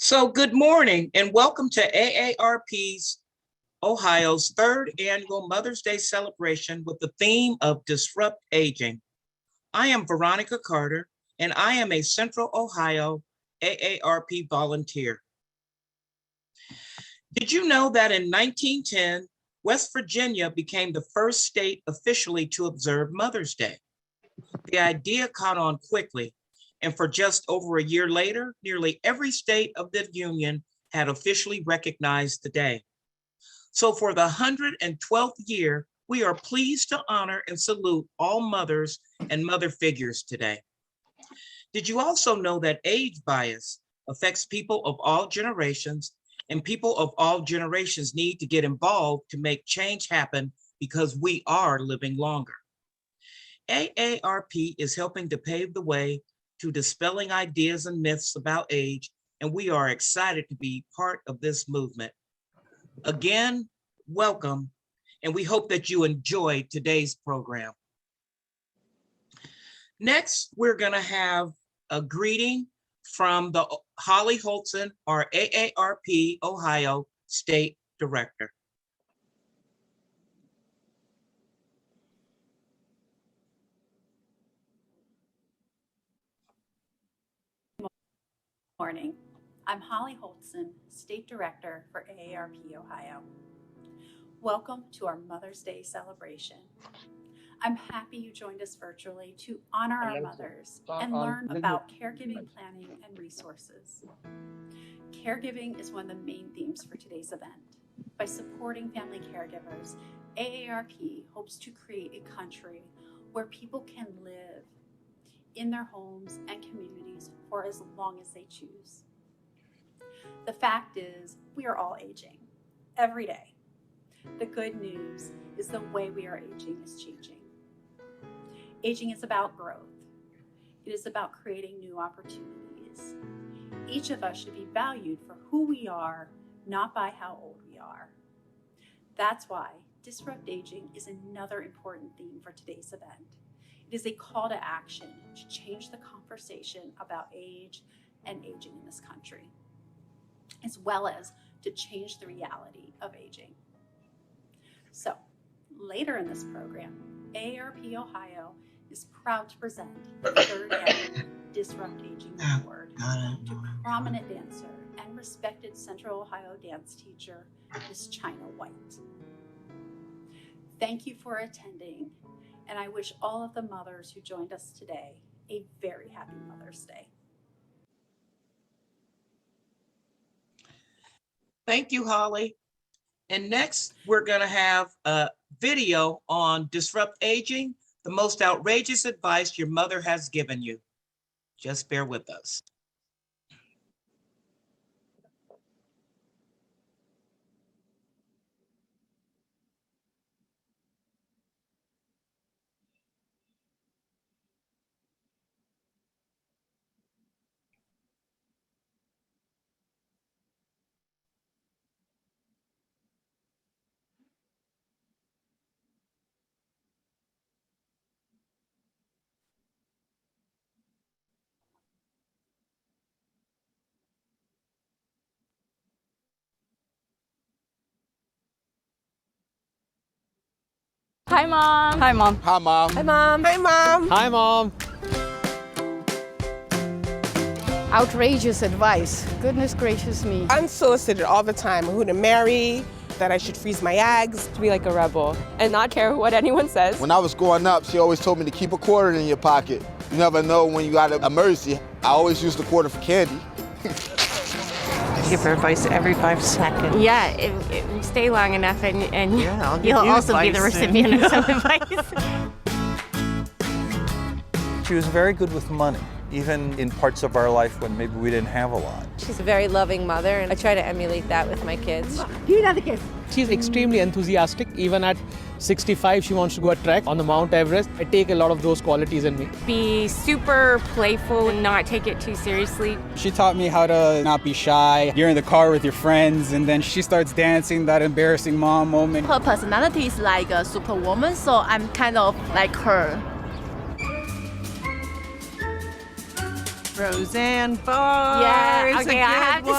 So good morning and welcome to AARP's Ohio's third annual Mother's Day celebration with the theme of Disrupt Aging. I am Veronica Carter and I am a Central Ohio AARP volunteer. Did you know that in 1910, West Virginia became the first state officially to observe Mother's Day? The idea caught on quickly, and for just over a year later, nearly every state of the Union had officially recognized the day. So for the 112th year, we are pleased to honor and salute all mothers and mother figures today. Did you also know that age bias affects people of all generations, and people of all generations need to get involved to make change happen because we are living longer? AARP is helping to pave the way to dispelling ideas and myths about age, and we are excited to be part of this movement. Again, welcome, and we hope that you enjoy today's program. Next, we're going to have a greeting from the Holly Holtzen, our AARP Ohio State Director. Morning. I'm Holly Holtzen, State Director for AARP Ohio. Welcome to our Mother's Day celebration. I'm happy you joined us virtually to honor our mothers and learn about caregiving planning and resources. Caregiving is one of the main themes for today's event. By supporting family caregivers, AARP hopes to create a country where people can live in their homes and communities for as long as they choose. The fact is, we are all aging every day. The good news is the way we are aging is changing. Aging is about growth. It is about creating new opportunities. Each of us should be valued for who we are, not by how old we are. That's why Disrupt Aging is another important theme for today's event. It is a call to action to change the conversation about age and aging in this country, as well as to change the reality of aging. So, later in this program, AARP Ohio is proud to present the third annual Disrupt Aging Award to prominent dancer and respected Central Ohio dance teacher, Ms. China White. Thank you for attending, and I wish all of the mothers who joined us today a very happy Mother's Day. Thank you, Holly. And next, we're going to have a video on Disrupt Aging, the most outrageous advice your mother has given you. Just bear with us. Hi, Mom. Hi, Mom. Hi, Mom. Hi, Mom. Hi, Mom. Hi, Mom. Outrageous advice. Goodness gracious me. Unsolicited all the time. Who to marry, that I should freeze my eggs. To be like a rebel and not care what anyone says. When I was growing up, she always told me to keep a quarter in your pocket. You never know when you got an emergency. I always used the quarter for candy. Give her advice every 5 seconds. Yeah, stay long enough and Yeah, you'll you also be the advice recipient of some advice. She was very good with money, even in parts of our life when maybe we didn't have a lot. She's a very loving mother, and I try to emulate that with my kids. Give me another kiss. She's extremely enthusiastic. Even at 65, she wants to go a trek on the Mount Everest. I take a lot of those qualities in me. Be super playful and not take it too seriously. She taught me how to not be shy. You're in the car with your friends, and then she starts dancing, that embarrassing mom moment. Her personality is like a superwoman, so I'm kind of like her. Roseanne Barr. Yeah, okay, I have to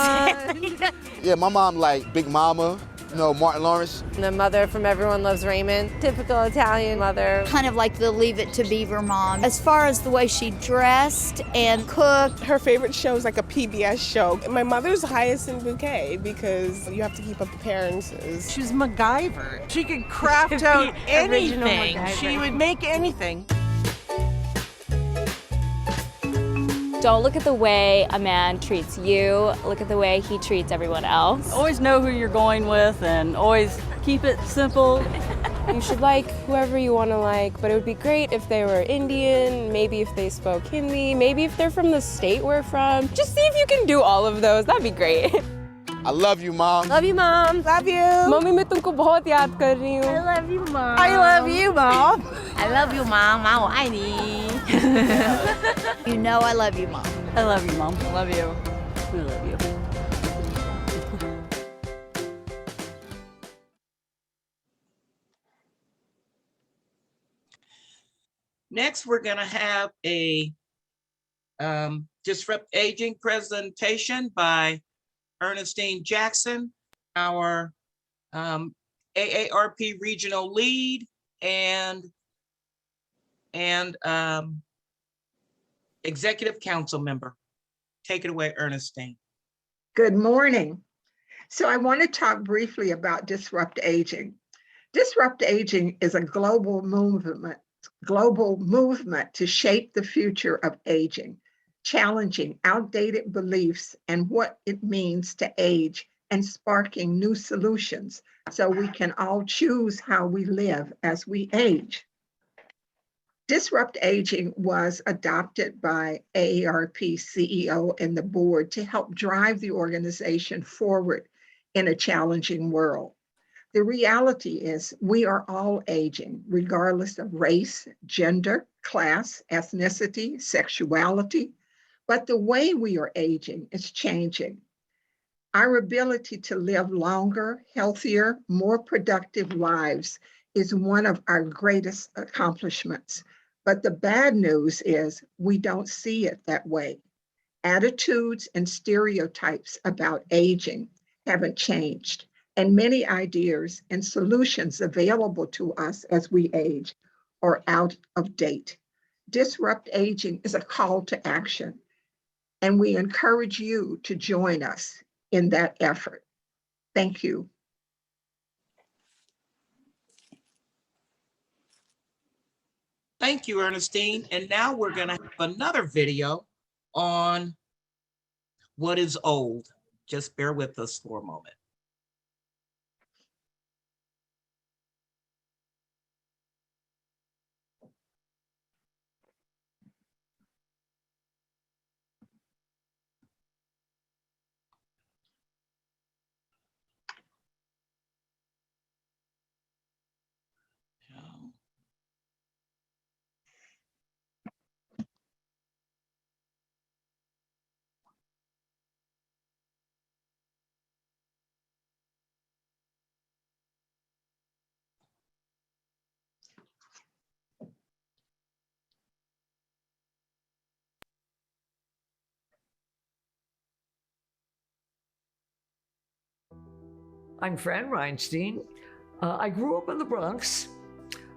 say. Yeah, my mom like Big Mama, you know, Martin Lawrence. The mother from Everyone Loves Raymond. Typical Italian mother. Kind of like the Leave It to Beaver mom. As far as the way she dressed and cooked. Her favorite show is like a PBS show. My mother's Hyacinth Bouquet because you have to keep up appearances. She's MacGyver. She could craft out anything. She would make anything. Don't look at the way a man treats you. Look at the way he treats everyone else. Always know who you're going with and always keep it simple. You should like whoever you want to like, but it would be great if they were Indian, maybe if they spoke Hindi, maybe if they're from the state we're from. Just see if you can do all of those. That'd be great. I love you, Mom. Love you, Mom. Love you. Mummy, मैं तुमको बहुत याद कर रही हूँ. I love you, Mom. I love you, Mom. I love you, Mom. 妈，我爱你。You know I love you, Mom. I love you, Mom. I love you. I love you. Next, we're going to have a Disrupt Aging presentation by Ernestine Jackson, our AARP regional lead and executive council member. Take it away, Ernestine. Good morning. So I want to talk briefly about Disrupt Aging. Disrupt Aging is a global movement to shape the future of aging, challenging outdated beliefs and what it means to age and sparking new solutions so we can all choose how we live as we age. Disrupt Aging was adopted by AARP CEO and the board to help drive the organization forward in a challenging world. The reality is we are all aging, regardless of race, gender, class, ethnicity, sexuality, but the way we are aging is changing. Our ability to live longer, healthier, more productive lives is one of our greatest accomplishments. But the bad news is we don't see it that way. Attitudes and stereotypes about aging haven't changed, and many ideas and solutions available to us as we age are out of date. Disrupt Aging is a call to action, and we encourage you to join us in that effort. Thank you. Thank you, Ernestine. And now we're going to have another video on what is old. Just bear with us for a moment. I'm Fran Reinstein. I grew up in the Bronx.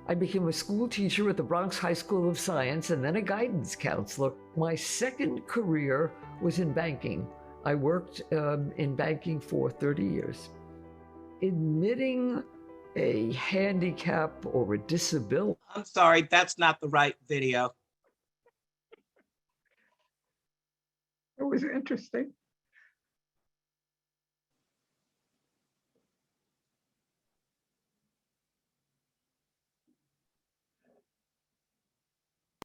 I became a school teacher at the Bronx High School of Science and then a guidance counselor. My second career was in banking. I worked in banking for 30 years. Admitting a handicap or a disability. I'm sorry, that's not the right video. It was interesting.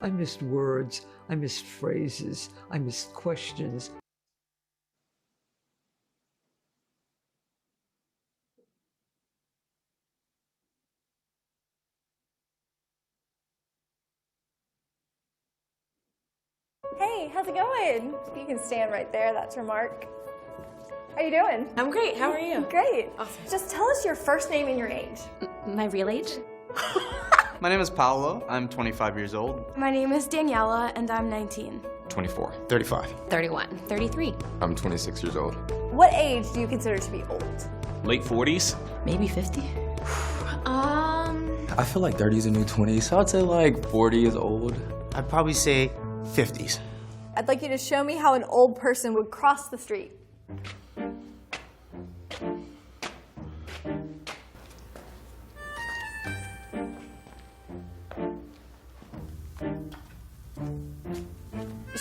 I missed words, I missed phrases, I missed questions. Hey, how's it going? You can stand right there, that's your mark. How you doing? I'm great, how are you? Great. Awesome. Just tell us your first name and your age. My real age? My name is Paolo. I'm 25 years old. My name is Daniela, and I'm 19. 24, 35. 31, 33. I'm 26 years old. What age do you consider to be old? Late 40s? Maybe 50. I feel like 30 is a new 20, so I'd say like 40 is old. I'd probably say 50s. I'd like you to show me how an old person would cross the street.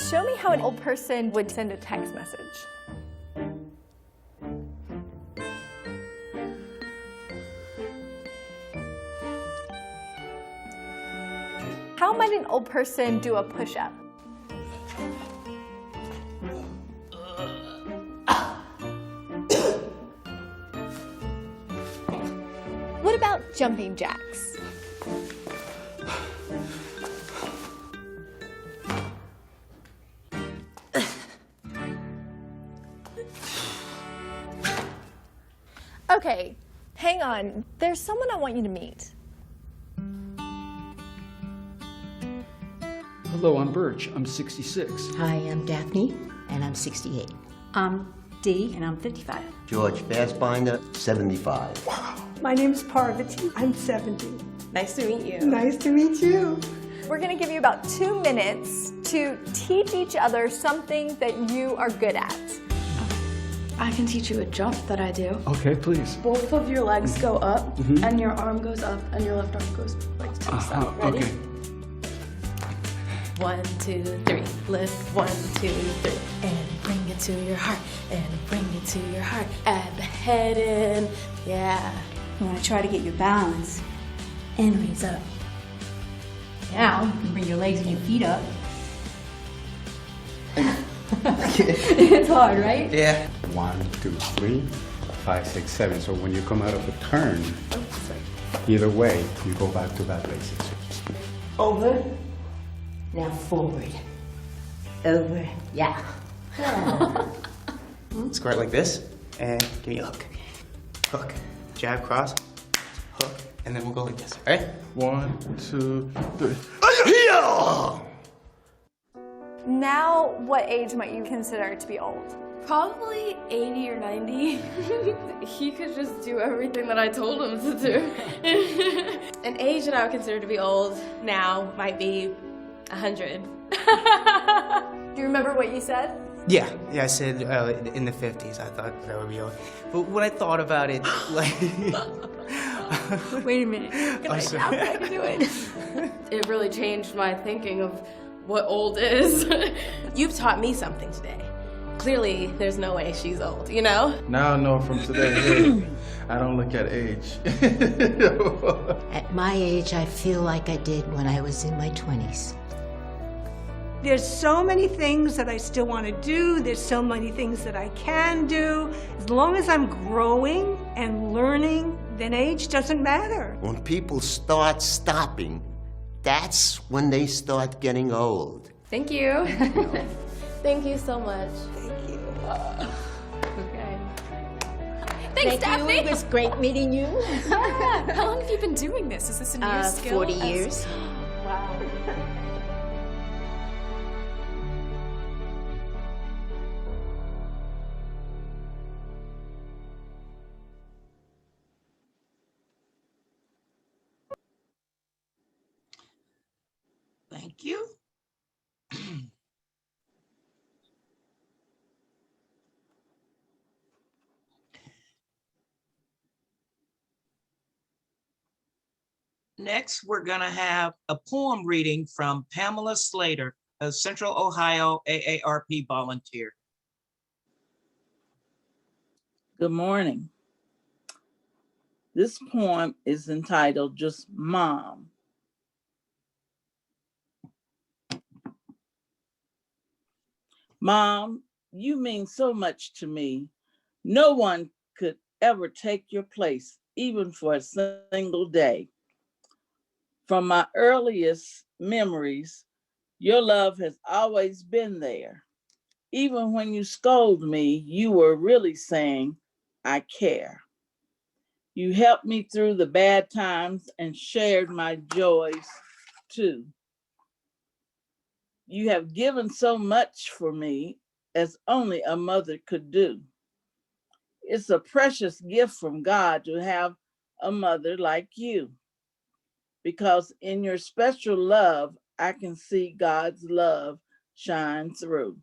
Show me how an old person would send a text message. How might an old person do a push-up? What about jumping jacks? Okay, hang on. There's someone I want you to meet. Hello, I'm Birch. I'm 66. Hi, I'm Daphne, and I'm 68. I'm Dee, and I'm 55. George Fassbinder, 75. My name is Parvati. I'm 70. Nice to meet you. Nice to meet you. We're going to give you about 2 minutes to teach each other something that you are good at. I can teach you a jump that I do. Okay, please. Both of your legs go up, Mhm. and your arm goes up, and your left arm goes like to the side. Ready? Okay. 1, 2, 3. Lift 1, 2, 3. And bring it to your heart. And bring it to your heart. Add the head in. Yeah. You want to try to get your balance and raise up. Now you can bring your legs and your feet up. It's hard, right? Yeah. 1, 2, 3, 5, 6, 7. So when you come out of a turn, either way, you go back to that basics. Over. Now forward. Over. Yeah. Square it like this, and give me a hook. Hook, jab, cross, hook, and then we'll go like this, all right? 1, 2, 3. Now, what age might you consider to be old? Probably 80 or 90. He could just do everything that I told him to do. An age that I would consider to be old now might be 100. Do you remember what you said? Yeah, I said in the 50s, I thought that would be old. But when I thought about it, like... Wait a minute. I'm sorry. I can do it. It really changed my thinking of what old is. You've taught me something today. Clearly, there's no way she's old, you know? Now I know from today, hey, I don't look at age. At my age, I feel like I did when I was in my 20s. There's so many things that I still want to do. There's so many things that I can do. As long as I'm growing and learning, then age doesn't matter. When people start stopping, that's when they start getting old. Thank you. Thank you so much. Thank you. Okay. Thanks, Daphne. It was great meeting you. How long have you been doing this? Is this a new skill? 40 years. Wow. Thank you. Next, we're going to have a poem reading from Pamela Slater, a Central Ohio AARP volunteer. Good morning. This poem is entitled Just Mom. Mom, you mean so much to me. No one could ever take your place, even for a single day. From my earliest memories, your love has always been there. Even when you scold me, you were really saying, I care. You helped me through the bad times and shared my joys too. You have given so much for me as only a mother could do. It's a precious gift from God to have a mother like you, because in your special love, I can see God's love shine through.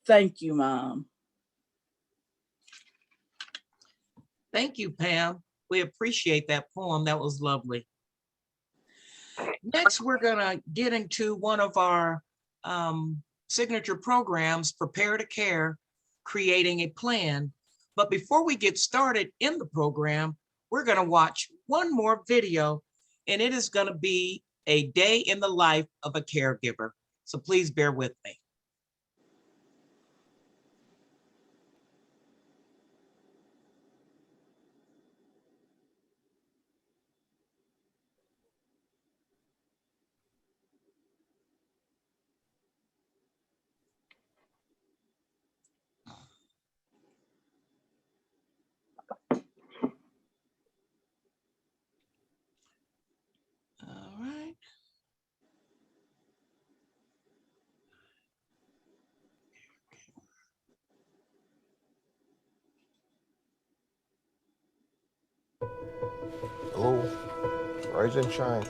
Thank you, Mom. Thank you, Pam. We appreciate that poem. That was lovely. Next, we're gonna get into one of our signature programs, Prepare to Care, Creating a Plan. But before we get started in the program, we're gonna watch one more video, and it is gonna be a day in the life of a caregiver. So please bear with me. All right. Hello, rise and shine.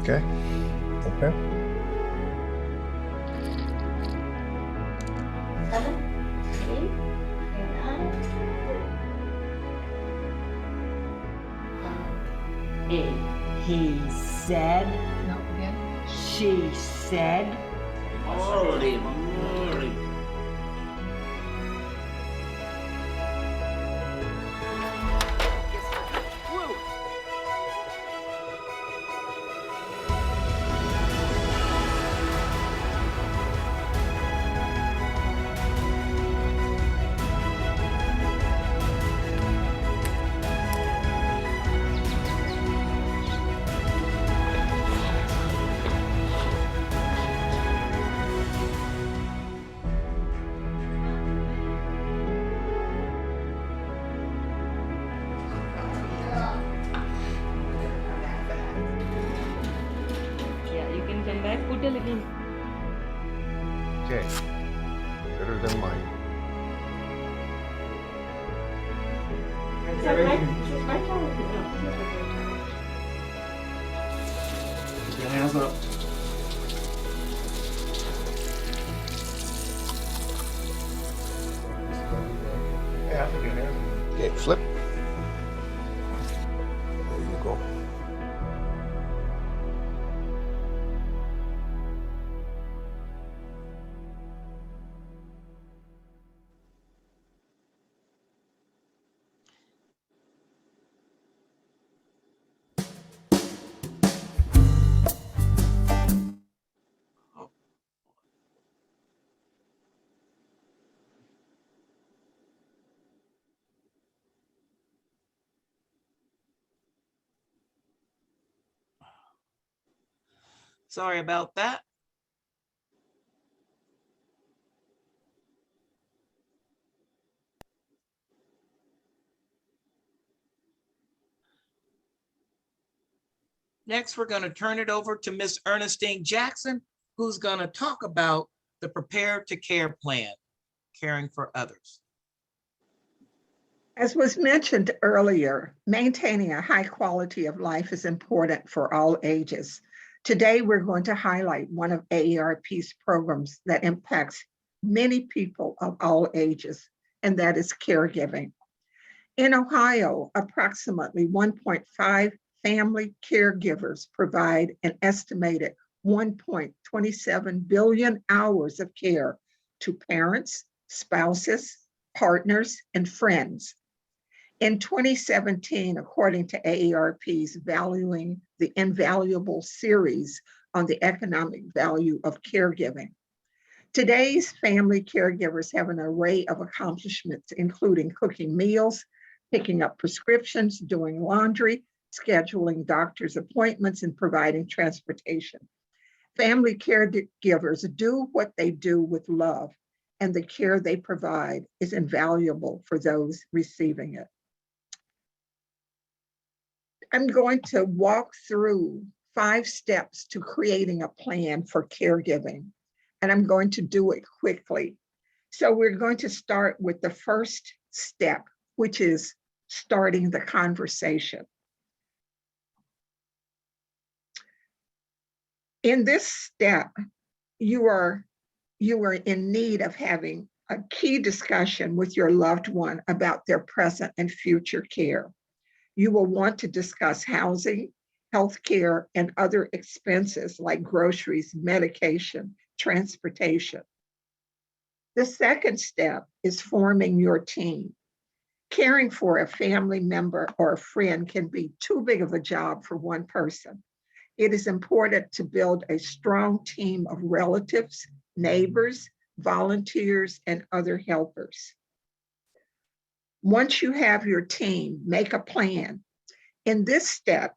Okay. Okay. He said, no, again. She said, Holy moly. Yeah, you can come back, put a little. Okay. Better than mine. Keep your hands up. Okay, flip. There you go. Sorry about that. Next, we're going to turn it over to Miss Ernestine Jackson, who's going to talk about the Prepare to Care plan, caring for others. As was mentioned earlier, maintaining a high quality of life is important for all ages. Today, we're going to highlight one of AARP's programs that impacts many people of all ages, and that is caregiving. In Ohio, approximately 1.5 family caregivers provide an estimated 1.27 billion hours of care to parents, spouses, partners, and friends. In 2017, according to AARP's Valuing the Invaluable series on the economic value of caregiving. Today's family caregivers have an array of accomplishments, including cooking meals, picking up prescriptions, doing laundry, scheduling doctor's appointments, and providing transportation. Family caregivers do what they do with love, and the care they provide is invaluable for those receiving it. I'm going to walk through 5 steps to creating a plan for caregiving, and I'm going to do it quickly. So we're going to start with the first step, which is starting the conversation. In this step, you are in need of having a key discussion with your loved one about their present and future care. You will want to discuss housing, healthcare, and other expenses like groceries, medication, transportation. The second step is forming your team. Caring for a family member or a friend can be too big of a job for one person. It is important to build a strong team of relatives, neighbors, volunteers, and other helpers. Once you have your team, make a plan. In this step,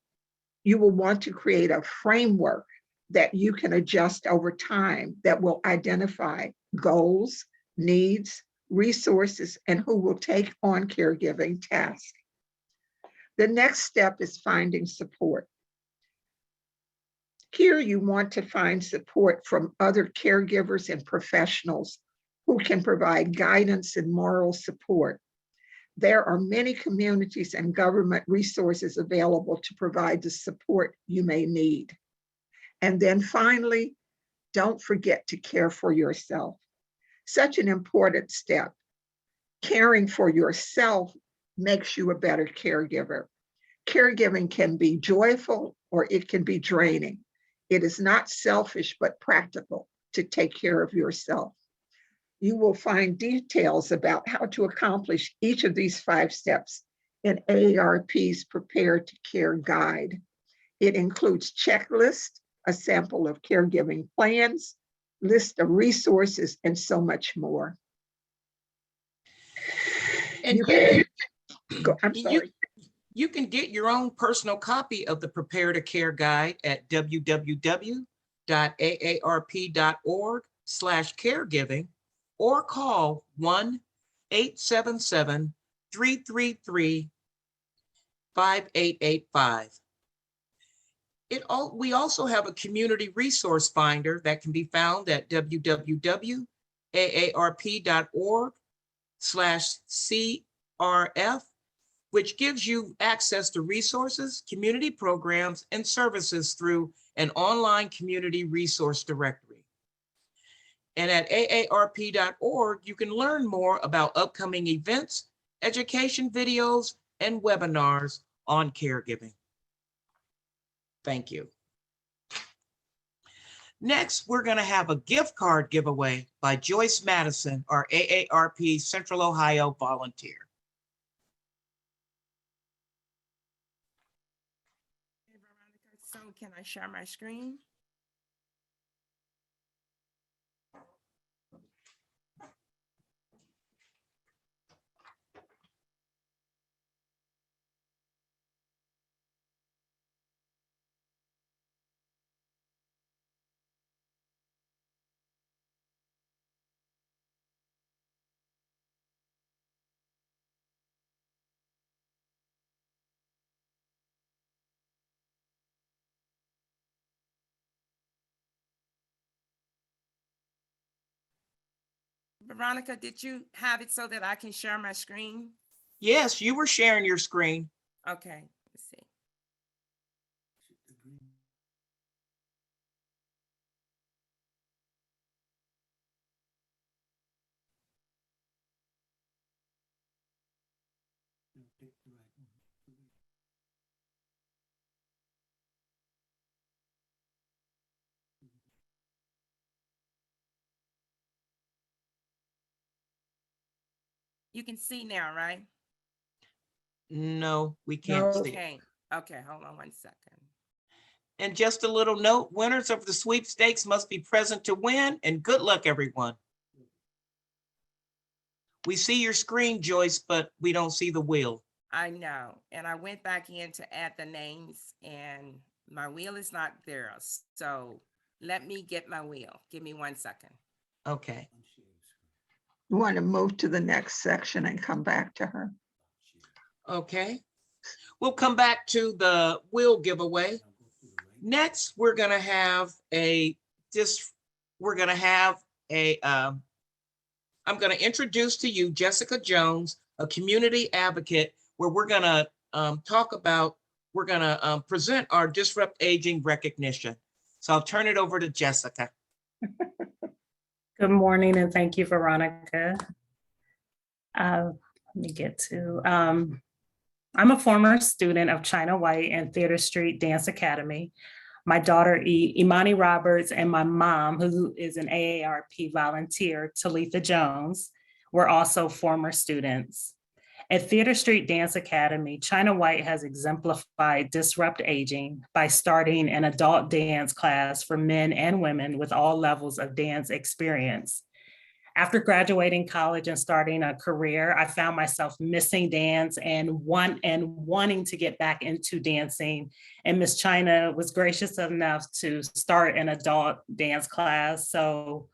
you will want to create a framework that you can adjust over time that will identify goals, needs, resources, and who will take on caregiving tasks. The next step is finding support. Here you want to find support from other caregivers and professionals who can provide guidance and moral support. There are many communities and government resources available to provide the support you may need. And then finally, don't forget to care for yourself. Such an important step. Caring for yourself makes you a better caregiver. Caregiving can be joyful or it can be draining. It is not selfish, but practical to take care of yourself. You will find details about how to accomplish each of these 5 steps in AARP's Prepare to Care guide. It includes checklists, a sample of caregiving plans, list of resources, and so much more. And you can get your own personal copy of the Prepare to Care guide at www.aarp.org/caregiving or call 1-877-333-5885. We also have a community resource finder that can be found at www.aarp.org/CRF, which gives you access to resources, community programs, and services through an online community resource directory. And at AARP.org, you can learn more about upcoming events, education videos, and webinars on caregiving. Thank you. Next, we're going to have a gift card giveaway by Joyce Madison, our AARP Central Ohio volunteer. So can I share my screen? Veronica, did you have it so that I can share my screen? Yes, you were sharing your screen. Okay, let's see. You can see now, right? No, we can't see it. Okay, hold on one second. And just a little note, winners of the sweepstakes must be present to win, and good luck, everyone. We see your screen, Joyce, but we don't see the wheel. I know. And I went back in to add the names and my wheel is not there. So let me get my wheel. Give me 1 second. Okay. You want to move to the next section and come back to her. Okay. We'll come back to the wheel giveaway. Next, we're going to have I'm going to introduce to you Jessica Jones, a community advocate, where we're going to present our Disrupt Aging recognition. So I'll turn it over to Jessica. Good morning, and thank you, Veronica. Let me get to, I'm a former student of China White and Theater Street Dance Academy. My daughter, Imani Roberts, and my mom, who is an AARP volunteer, Talitha Jones, were also former students. At Theater Street Dance Academy, China White has exemplified disrupt aging by starting an adult dance class for men and women with all levels of dance experience. After graduating college and starting a career, I found myself missing dance and wanting to get back into dancing. And Miss China was gracious enough to start an adult dance class. So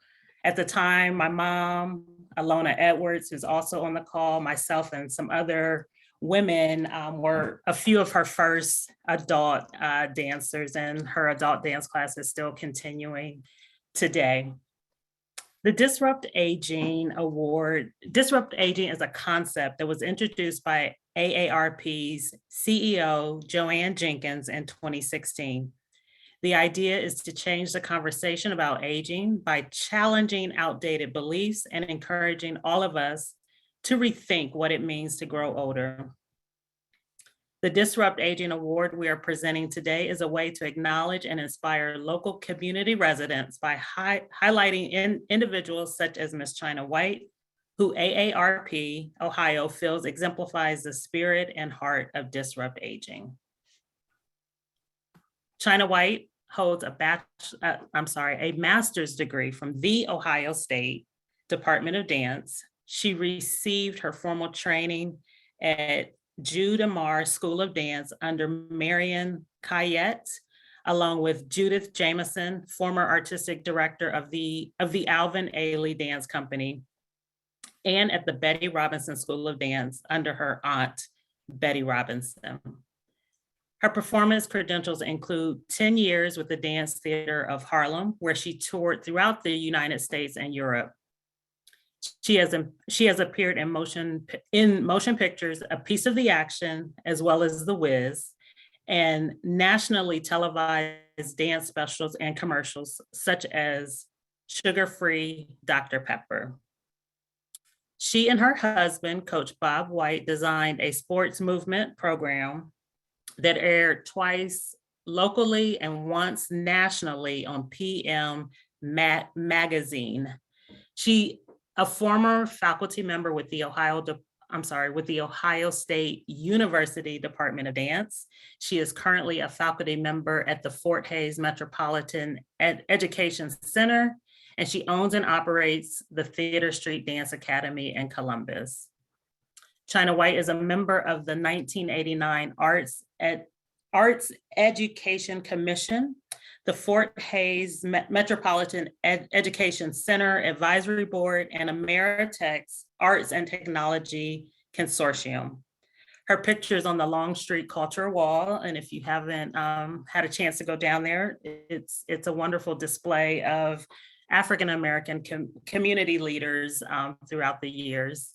at the time, my mom, Alona Edwards, who's also on the call, myself and some other women were a few of her first adult dancers, and her adult dance class is still continuing today. The Disrupt Aging Award, Disrupt Aging is a concept that was introduced by AARP's CEO, Joanne Jenkins, in 2016. The idea is to change the conversation about aging by challenging outdated beliefs and encouraging all of us to rethink what it means to grow older. The Disrupt Aging Award we are presenting today is a way to acknowledge and inspire local community residents by highlighting individuals such as Ms. China White, who AARP Ohio feels exemplifies the spirit and heart of disrupt aging. China White holds a master's degree from the Ohio State Department of Dance. She received her formal training at Jude Amar School of Dance under Marion Kayette, along with Judith Jameson, former artistic director of the Alvin Ailey Dance Company, and at the Betty Robinson School of Dance under her aunt, Betty Robinson. Her performance credentials include 10 years with the Dance Theater of Harlem, where she toured throughout the United States and Europe. She has appeared in motion pictures, A Piece of the Action, as well as The Wiz, and nationally televised dance specials and commercials, such as Sugar-Free Dr. Pepper. She and her husband, Coach Bob White, designed a sports movement program that aired twice locally and once nationally on PM Magazine. She a former faculty member with the Ohio State University Department of Dance. She is currently a faculty member at the Fort Hays Metropolitan Education Center, and she owns and operates the Theater Street Dance Academy in Columbus. China White is a member of the 1989 Arts Education Commission, the Fort Hays Metropolitan Education Center Advisory Board, and Ameritech's Arts and Technology Consortium. Her picture's on the Longstreet Cultural Wall, and if you haven't had a chance to go down there, it's a wonderful display of African-American community leaders throughout the years.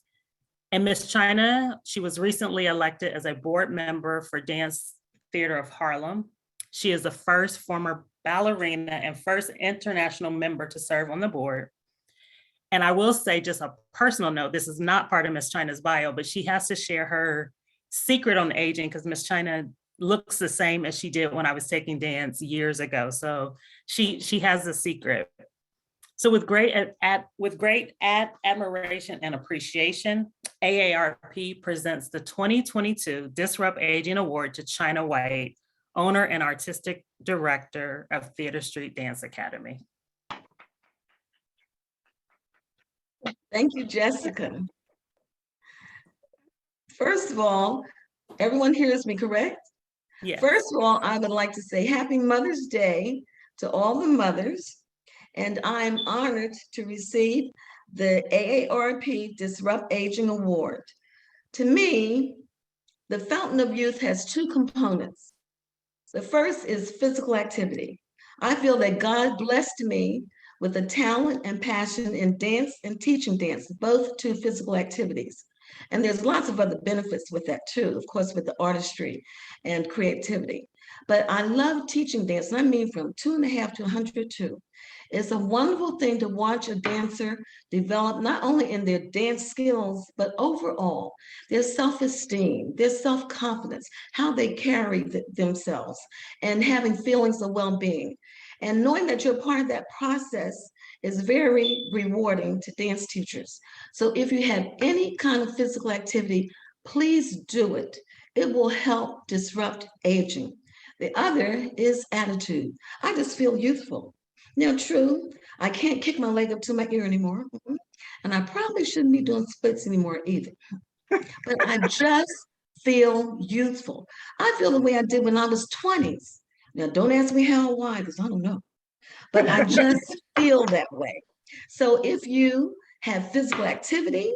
And Miss China, she was recently elected as a board member for Dance Theater of Harlem. She is the first former ballerina and first international member to serve on the board. And I will say, just a personal note, this is not part of Miss China's bio, but she has to share her secret on aging because Miss China looks the same as she did when I was taking dance years ago. So she has a secret. So with great admiration and appreciation, AARP presents the 2022 Disrupt Aging Award to China White, owner and artistic director of Theater Street Dance Academy. Thank you, Jessica. First of all, everyone hears me, correct? Yes. First of all, I would like to say Happy Mother's Day to all the mothers, and I'm honored to receive the AARP Disrupt Aging Award. To me, the Fountain of Youth has two components. The first is physical activity. I feel that God blessed me with a talent and passion in dance and teaching dance, both two physical activities. And there's lots of other benefits with that too, of course, with the artistry and creativity. But I love teaching dance, and I mean from 2.5 to 102. It's a wonderful thing to watch a dancer develop not only in their dance skills, but overall, their self-esteem, their self-confidence, how they carry themselves, and having feelings of well-being. And knowing that you're part of that process is very rewarding to dance teachers. So if you have any kind of physical activity, please do it. It will help disrupt aging. The other is attitude. I just feel youthful. Now, true, I can't kick my leg up to my ear anymore. And I probably shouldn't be doing splits anymore either. But I just feel youthful. I feel the way I did when I was 20s. Now, don't ask me how or why, because I don't know. But I just feel that way. So if you have physical activity,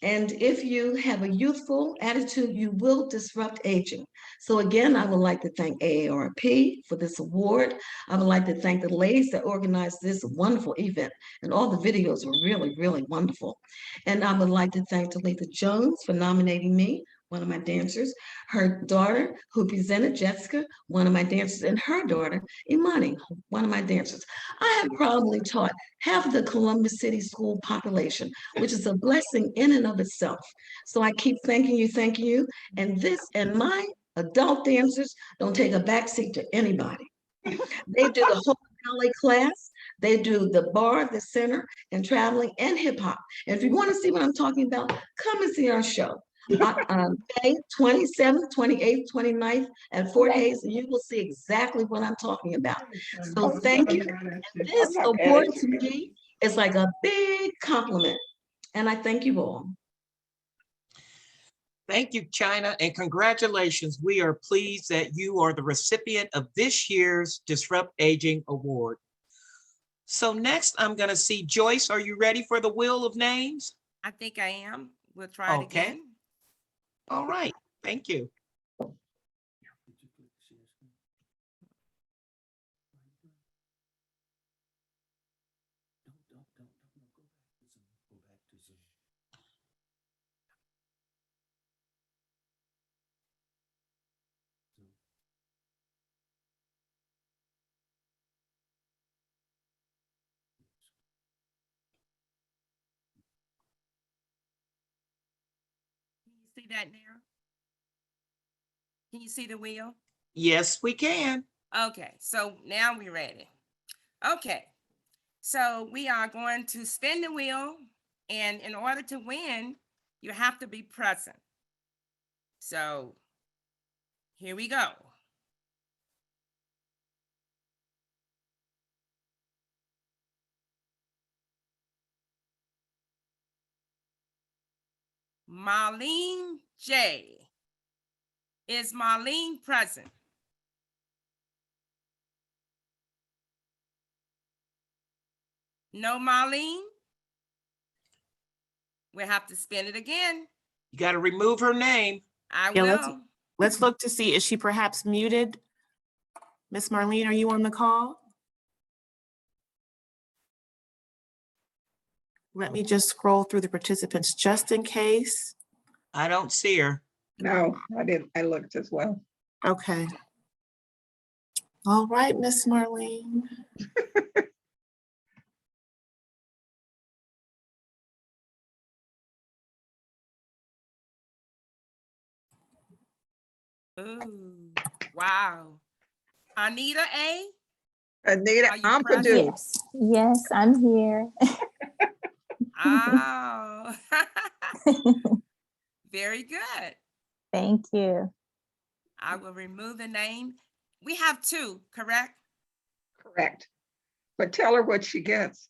and if you have a youthful attitude, you will disrupt aging. So again, I would like to thank AARP for this award. I would like to thank the ladies that organized this wonderful event. And all the videos were really, really wonderful. And I would like to thank Talitha Jones for nominating me, one of my dancers, her daughter who presented, Jessica, one of my dancers, and her daughter, Imani, one of my dancers. I have probably taught half of the Columbus City school population, which is a blessing in and of itself. So I keep thanking you, and this and my adult dancers don't take a backseat to anybody. They do the whole ballet class, they do the bar, the center, and traveling, and hip hop. And if you want to see what I'm talking about, come and see our show. May 27th, 28th, 29th at Fort Hayes, and you will see exactly what I'm talking about. So thank you. And this award to me is like a big compliment, and I thank you all. Thank you, China, and congratulations. We are pleased that you are the recipient of this year's Disrupt Aging Award. So next, I'm going to see Joyce. Are you ready for the wheel of names? I think I am. We'll try it again. All right. Thank you. Can you see that now? Can you see the wheel? Yes, we can. Okay, so now we're ready. Okay, so we are going to spin the wheel, and in order to win, you have to be present. So here we go. Marlene J. Is Marlene present? No, Marlene? We'll have to spin it again. You got to remove her name. I Yeah, will. let's look to see, is she perhaps muted? Miss Marlene, are you on the call? Let me just scroll through the participants just in case. I don't see her. No, I didn't. I looked as well. Okay. All right, Miss Marlene. Ooh, wow. Anita A? Anita, I'm present? produced. Yes, I'm here. Oh, very good. Thank you. I will remove the name. We have two, correct? Correct. But tell her what she gets.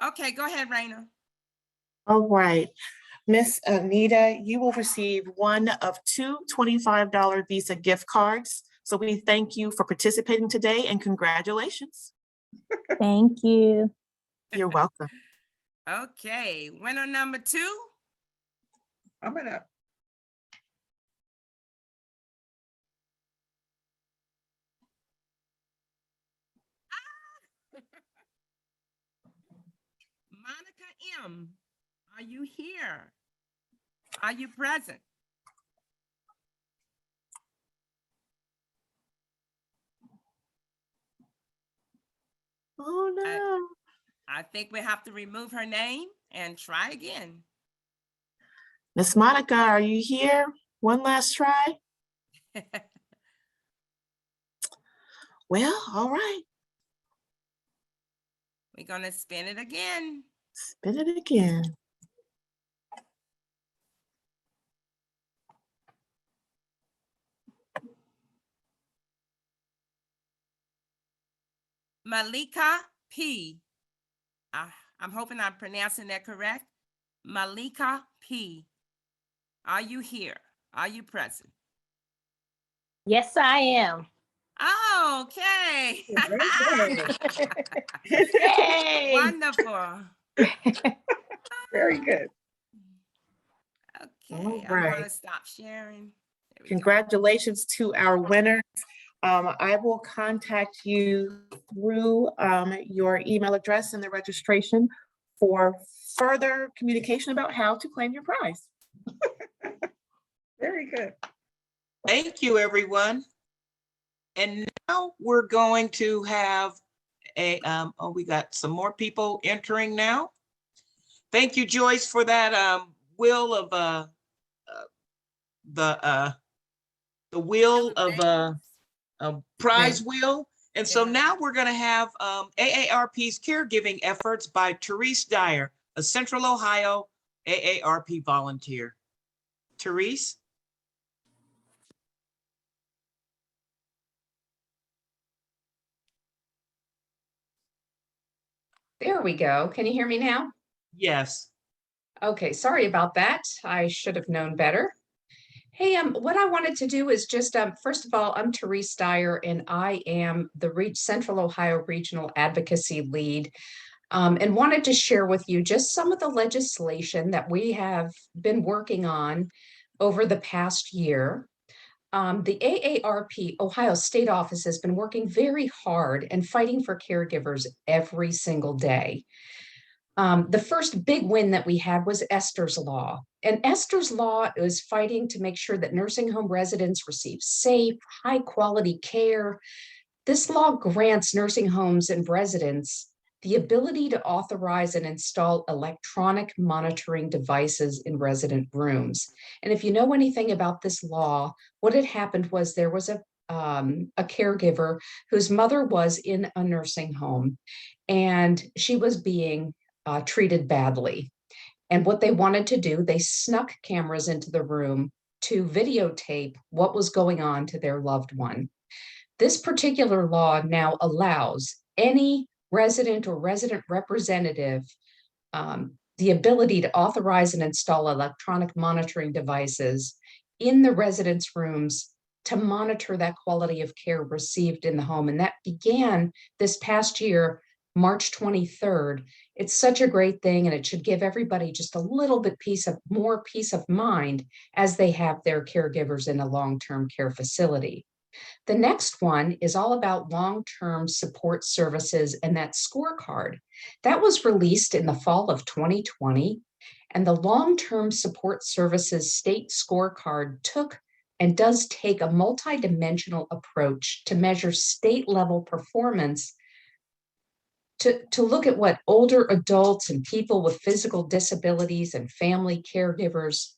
Okay, go ahead, Raina. All right. Miss Anita, you will receive one of two $25 Visa gift cards. So we thank you for participating today and congratulations. Thank you. You're welcome. Okay, winner number 2. I'm gonna. Monica M., are you here? Are you present? Oh no. I think we have to remove her name and try again. Miss Monica, are you here? One last try. Well, all right. We're gonna spin it again. Spin it again. Malika P. I'm hoping I'm pronouncing that correct. Malika P. Are you here? Are you present? Yes, I am. Oh, okay. Yay. Wonderful. Very good. Okay, All I'm right. gonna stop sharing. Congratulations to our winners. I will contact you through your email address in the registration for further communication about how to claim your prize. Very good. Thank you, everyone. And now we're going to have a, we got some more people entering now. Thank you, Joyce, for that wheel of the wheel of a prize wheel. And so now we're going to have AARP's caregiving efforts by Therese Dyer, a Central Ohio AARP volunteer. Therese? There we go. Can you hear me now? Yes. Okay, sorry about that. I should have known better. Hey, what I wanted to do is just, first of all, I'm Therese Dyer, and I am the Central Ohio Regional Advocacy Lead, and wanted to share with you just some of the legislation that we have been working on over the past year. The AARP Ohio State Office has been working very hard and fighting for caregivers every single day. The first big win that we had was Esther's Law. And Esther's Law is fighting to make sure that nursing home residents receive safe, high quality care. This law grants nursing homes and residents the ability to authorize and install electronic monitoring devices in resident rooms. And if you know anything about this law, what had happened was there was a caregiver whose mother was in a nursing home, and she was being treated badly. And what they wanted to do, they snuck cameras into the room to videotape what was going on to their loved one. This particular law now allows any resident or resident representative the ability to authorize and install electronic monitoring devices in the residents' rooms to monitor that quality of care received in the home. And that began this past year, March 23rd. It's such a great thing, and it should give everybody just a little bit more peace of mind as they have their caregivers in a long-term care facility. The next one is all about long-term support services and that scorecard. That was released in the fall of 2020, and the long-term support services state scorecard took and does take a multidimensional approach to measure state-level performance to look at what older adults and people with physical disabilities and family caregivers.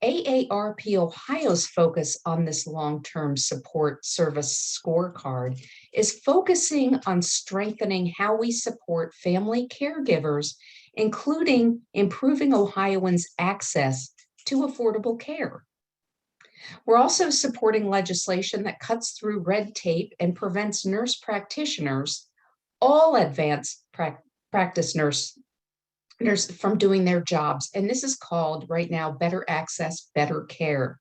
AARP Ohio's focus on this long-term support service scorecard is focusing on strengthening how we support family caregivers, including improving Ohioans' access to affordable care. We're also supporting legislation that cuts through red tape and prevents nurse practitioners, all advanced practice nurse from doing their jobs. And this is called right now Better Access, Better Care.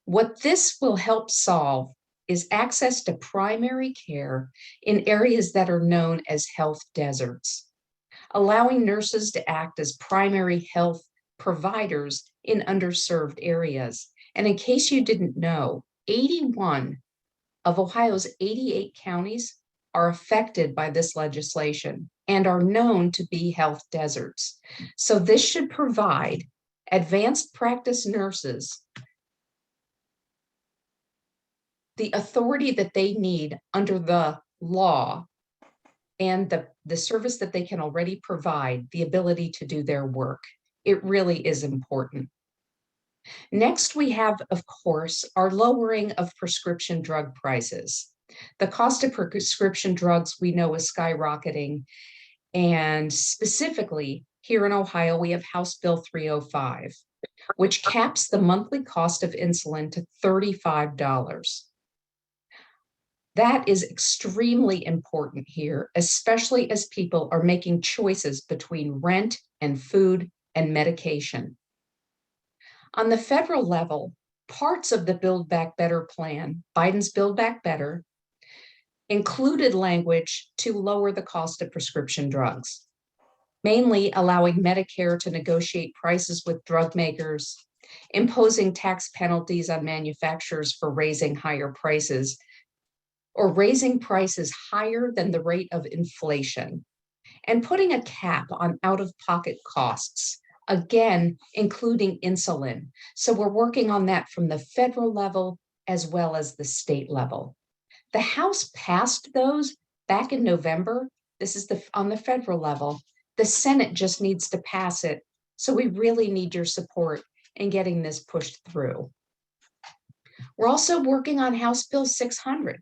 What this will help solve is access to primary care in areas that are known as health deserts, allowing nurses to act as primary health providers in underserved areas. And in case you didn't know, 81 of Ohio's 88 counties are affected by this legislation and are known to be health deserts. So this should provide advanced practice nurses the authority that they need under the law and the service that they can already provide, the ability to do their work. It really is important. Next, we have, of course, our lowering of prescription drug prices. The cost of prescription drugs we know is skyrocketing. And specifically here in Ohio, we have House Bill 305, which caps the monthly cost of insulin to $35. That is extremely important here, especially as people are making choices between rent and food and medication. On the federal level, parts of the Build Back Better plan, Biden's Build Back Better, included language to lower the cost of prescription drugs, mainly allowing Medicare to negotiate prices with drug makers, imposing tax penalties on manufacturers for raising higher prices, or raising prices higher than the rate of inflation, and putting a cap on out-of-pocket costs, again, including insulin. So we're working on that from the federal level as well as the state level. The House passed those back in November. This is on the federal level. The Senate just needs to pass it. So we really need your support in getting this pushed through. We're also working on House Bill 600.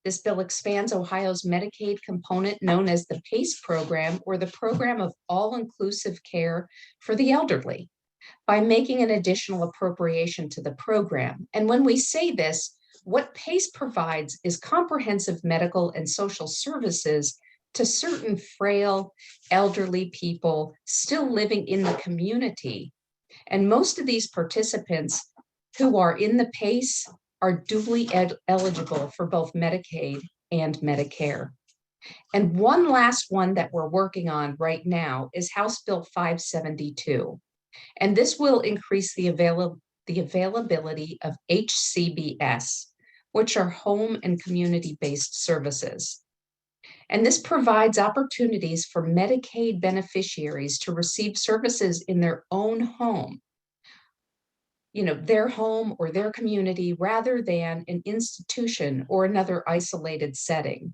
This bill expands Ohio's Medicaid component known as the PACE program, or the Program of All-Inclusive Care for the Elderly, by making an additional appropriation to the program. And when we say this, what PACE provides is comprehensive medical and social services to certain frail elderly people still living in the community. And most of these participants who are in the PACE are duly eligible for both Medicaid and Medicare. And one last one that we're working on right now is House Bill 572. And this will increase the availability of HCBS, which are home and community-based services. And this provides opportunities for Medicaid beneficiaries to receive services in their own home, their home or their community, rather than an institution or another isolated setting.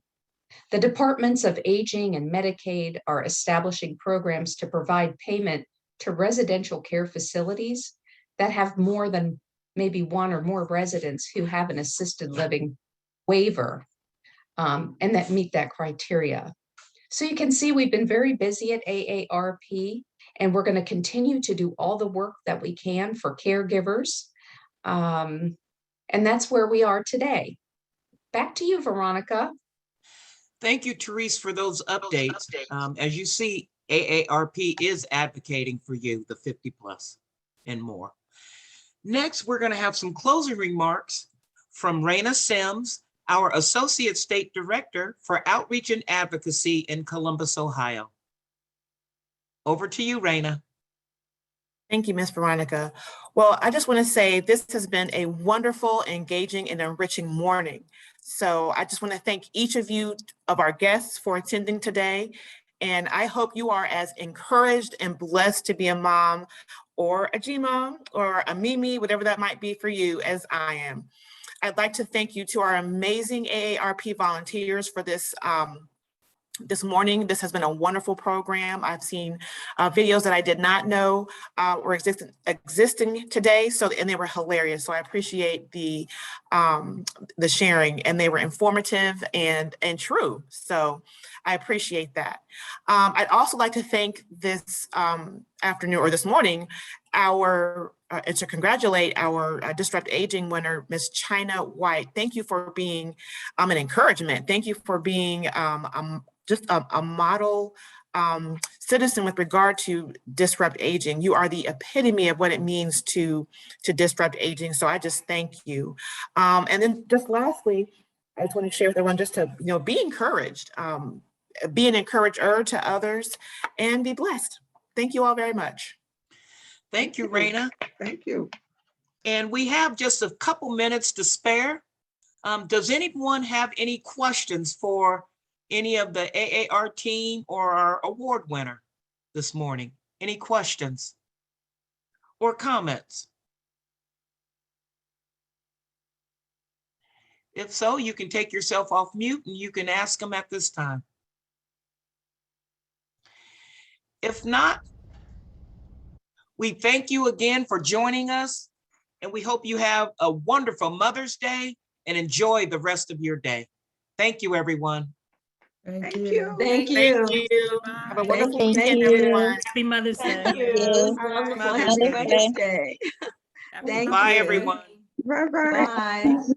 The Departments of Aging and Medicaid are establishing programs to provide payment to residential care facilities that have more than maybe one or more residents who have an assisted living waiver and that meet that criteria. So you can see we've been very busy at AARP, and we're going to continue to do all the work that we can for caregivers. And that's where we are today. Back to you, Veronica. Thank you, Therese, for those updates. As you see, AARP is advocating for you, the 50 plus and more. Next, we're going to have some closing remarks from Raina Sims, our Associate State Director for Outreach and Advocacy in Columbus, Ohio. Over to you, Raina. Thank you, Ms. Veronica. Well, I just want to say this has been a wonderful, engaging, and enriching morning. So I just want to thank each of you, of our guests, for attending today. And I hope you are as encouraged and blessed to be a mom or a G-mom or a Mimi, whatever that might be for you, as I am. I'd like to thank you to our amazing AARP volunteers for this this morning. This has been a wonderful program. I've seen videos that I did not know were existing today, and they were hilarious. So I appreciate the sharing, and they were informative and true. So I appreciate that. I'd also like to thank this afternoon or this morning and to congratulate our Disrupt Aging winner, Miss China White. Thank you for being an encouragement. Thank you for being just a model citizen with regard to disrupt aging. You are the epitome of what it means to disrupt aging. So I just thank you. And then just lastly, I just want to share with everyone just to, be encouraged, be an encourager to others, and be blessed. Thank you all very much. Thank you, Raina. Thank you. And we have just a couple minutes to spare. Does anyone have any questions for any of the AAR team or our award winner this morning? Any questions or comments? If so, you can take yourself off mute and you can ask them at this time. If not, we thank you again for joining us, and we hope you have a wonderful Mother's Day and enjoy the rest of your day. Thank you, everyone. Thank you. Thank you. Thank you. Have a wonderful Thank weekend, you. everyone. Happy Mother's Day. Thank you. Wonderful. Happy Mother's Day. Thank Bye, you. everyone. Bye-bye. Bye.